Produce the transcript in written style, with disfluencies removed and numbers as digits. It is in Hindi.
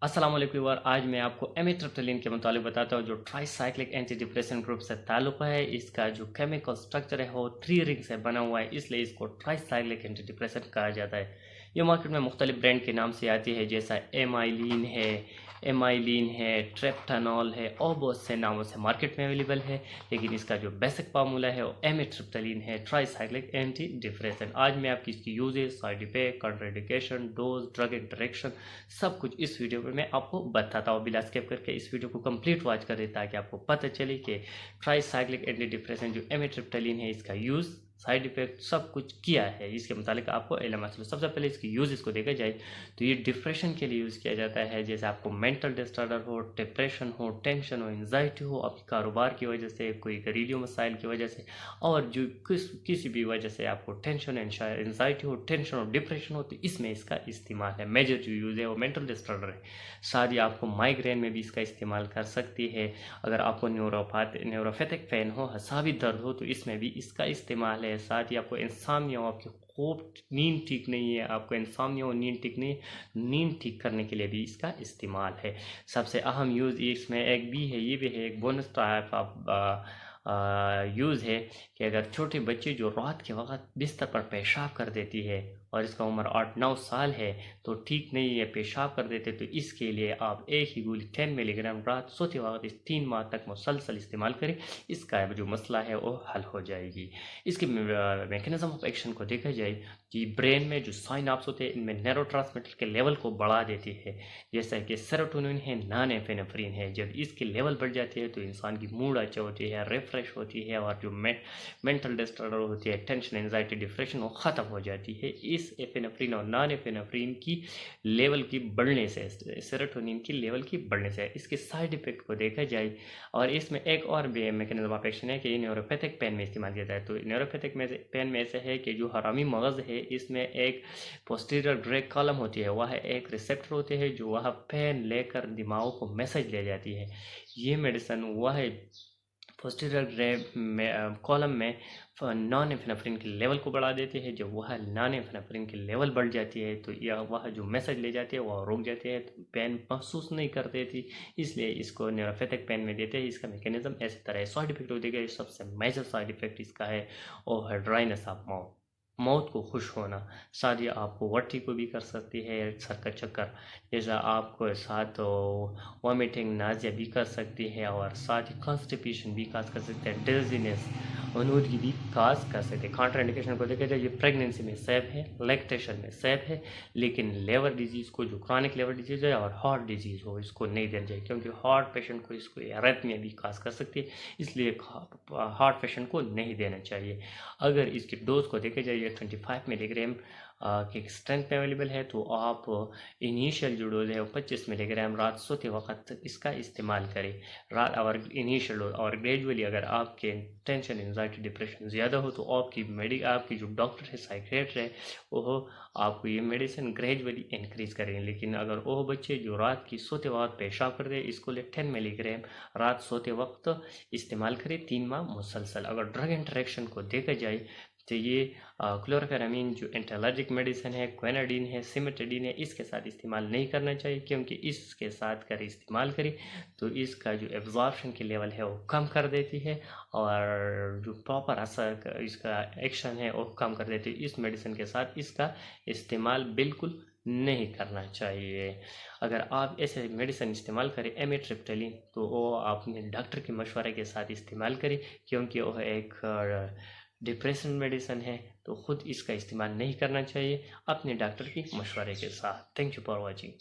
अस्सलाम वालेकुम व्यूअर। आज मैं आपको एमिट्रिप्टाइलिन के मुतालिक बताता हूँ जो ट्राइसाइक्लिक एंटी डिप्रेसेंट ग्रुप से ताल्लुक़ है। इसका जो केमिकल स्ट्रक्चर है वो 3 रिंग से बना हुआ है, इसलिए इसको ट्राइसाइक्लिक एंटी डिप्रेसेंट कहा जाता है। ये मार्केट में मुख्तलिफ ब्रांड के नाम से आती है, जैसा एमाइलिन है, ट्रेप्टानॉल है और बहुत से नामों से मार्केट में अवेलेबल है। लेकिन इसका जो बेसिक फार्मूला है वो एमिट्रिप्टाइलिन है, ट्राइसाइक्लिक एंटी डिप्रेसेंट। आज मैं आपकी इसकी uses, side effect, contraindication, dose, drug interaction सब कुछ इस वीडियो में मैं आपको बताता हूँ। बिना स्किप करके इस वीडियो को कंप्लीट वॉच करें ताकि आपको पता चले कि ट्राइसाइक्लिक एंटी डिप्रेसेंट जो एमिट्रिप्टाइलिन है इसका यूज़, साइड इफेक्ट सब कुछ किया है, इसके मुतालिक आपको इल्म हासिल। सबसे पहले इसकी यूज़ इसको देखा जाए तो ये डिप्रेशन के लिए यूज़ किया जाता है। जैसे आपको मेंटल डिसऑर्डर हो, डिप्रेशन हो, टेंशन हो, एंजाइटी हो, आपके कारोबार की वजह से, कोई घरेलू मसाइल की वजह से, और जो किसी भी वजह से आपको टेंशन, एंजाइटी हो, टेंशन हो, डिप्रेशन हो, तो इसमें इसका इस्तेमाल है। मेजर जो यूज़ है वो मेंटल डिसऑर्डर है। साथ ही आपको माइग्रेन में भी इसका इस्तेमाल कर सकती है। अगर आपको न्यूरोपैथिक पेन हो, हसावी दर्द हो, तो इसमें भी इसका इस्तेमाल है। साथ ही आपको इंसामिया हो, आपकी खूब नींद ठीक नहीं है, आपको इंसामिया हो, नींद ठीक नहीं, नींद ठीक करने के लिए भी इसका इस्तेमाल है। सबसे अहम यूज़ इसमें एक भी है, ये भी है, एक बोनस टाइप ऑफ यूज़ है कि अगर छोटे बच्चे जो रात के वक्त बिस्तर पर पेशाब कर देती है और इसका उम्र 8-9 साल है, तो ठीक नहीं है, पेशाब कर देते, तो इसके लिए आप एक ही गोली 10 मिलीग्राम रात सोते वक्त इस 3 माह तक मुसलसल इस्तेमाल करें। इसका जो मसला है वो हल हो जाएगी। इसके मैकेनिज्म ऑफ एक्शन को देखा जाए कि ब्रेन में जो साइनाप्स होते हैं इनमें न्यूरोट्रांसमीटर के लेवल को बढ़ा देती है। जैसा कि सेरोटोनिन है, नॉन एफिनेफ्रिन है, जब इसके लेवल बढ़ जाते हैं तो इंसान की मूड अच्छा होती है, रिफ्रेश होती है, और जो मेंटल डिसऑर्डर होती है, टेंशन, एंजाइटी, डिप्रेशन, वो ख़त्म हो जाती है। इस एफिनेफ्रिन और नॉन एफिनेफ्रिन की लेवल की बढ़ने से, सेरोटोनिन की लेवल की बढ़ने से इसके साइड इफेक्ट को देखा जाए, और इसमें एक और भी मैकेनिज्म ऑफ एक्शन है कि न्यूरोपैथिक पेन में इस्तेमाल किया जाए। तो न्यूरोपैथिक पेन में ऐसे है कि जो हरामी मगज़ है इसमें एक पोस्टीरियर ग्रे कॉलम होती है, वह एक रिसेप्टर होते हैं जो वह पेन लेकर दिमाग को मैसेज ले जाती है। ये मेडिसिन वह पोस्टीरियर ग्रे कॉलम में नॉन एफिनेफ्रिन के लेवल को बढ़ा देते हैं। जब वह नॉन एफिनेफ्रिन की लेवल बढ़ जाती है तो यह वह जो मैसेज ले जाती है वह रुक जाती है, तो पेन महसूस नहीं करते थी, इसलिए इसको न्यूरोपैथिक पेन में देते हैं। इसका मैकेनिज्म ऐसी तरह है। साइड इफेक्ट हो देगा, सबसे मेजर साइड इफेक्ट इसका है और है ड्राइनेस ऑफ माउथ, मौत को खुश होना। साथ ही आपको वर्टी को भी कर सकती है, सर का चक्कर जैसा, आपको साथ वॉमिटिंग, नाजिया भी कर सकती है, और साथ ही कॉन्स्टिपेशन भी काज कर सकते हैं, डिजीनेस, अनूदगी भी काज कर सकते हैं। कॉन्ट्राइंडिकेशन को देखा जाए, ये प्रेगनेंसी में सेफ है, लैक्टेशन में सेफ है, लेकिन लेवर डिजीज़ को, जो क्रॉनिक लेवर डिजीज़ है और हार्ट डिजीज़ हो, इसको नहीं देना चाहिए, क्योंकि हार्ट पेशेंट को इसको एरेथमिया भी काज कर सकती है, इसलिए हार्ट पेशेंट को नहीं देना चाहिए। अगर इसकी डोज को देखा जाए 25 मिलीग्राम की स्ट्रेंथ में अवेलेबल है, तो आप इनिशियल जो डोज है वो 25 मिलीग्राम रात सोते वक्त इसका इस्तेमाल करें, रात, और इनिशियल डोज। और ग्रेजुअली अगर आपके टेंशन, एंजाइटी, डिप्रेशन ज़्यादा हो तो आपकी जो डॉक्टर है, साइकियाट्रिस्ट है, वो आपको ये मेडिसिन ग्रेजुअली इंक्रीज करेंगे। लेकिन अगर वो बच्चे जो रात की सोते वक्त पेशाब कर दे, इसको लिए 10 मिलीग्राम रात सोते वक्त इस्तेमाल करें 3 माह मुसलसल। अगर ड्रग इंटरेक्शन को देखा जाए तो ये क्लोरोफेरामीन जो एंटीएलर्जिक मेडिसिन है, क्वेनाडीन है, सिमेटाडीन है, इसके साथ इस्तेमाल नहीं करना चाहिए, क्योंकि इसके साथ कर इस्तेमाल करें तो इसका जो एब्जॉर्प्शन की लेवल है वो कम कर देती है, और जो प्रॉपर असर इसका एक्शन है वो कम कर देती है। इस मेडिसिन के साथ इसका इस्तेमाल बिल्कुल नहीं करना चाहिए। अगर आप ऐसे मेडिसिन इस्तेमाल करें एमिट्रिप्टाइलिन, तो वो अपने डॉक्टर के मशवरे के साथ इस्तेमाल करें, क्योंकि वह एक डिप्रेशन मेडिसिन है, तो ख़ुद इसका इस्तेमाल नहीं करना चाहिए, अपने डॉक्टर के मशवरे के साथ। Thank you for watching.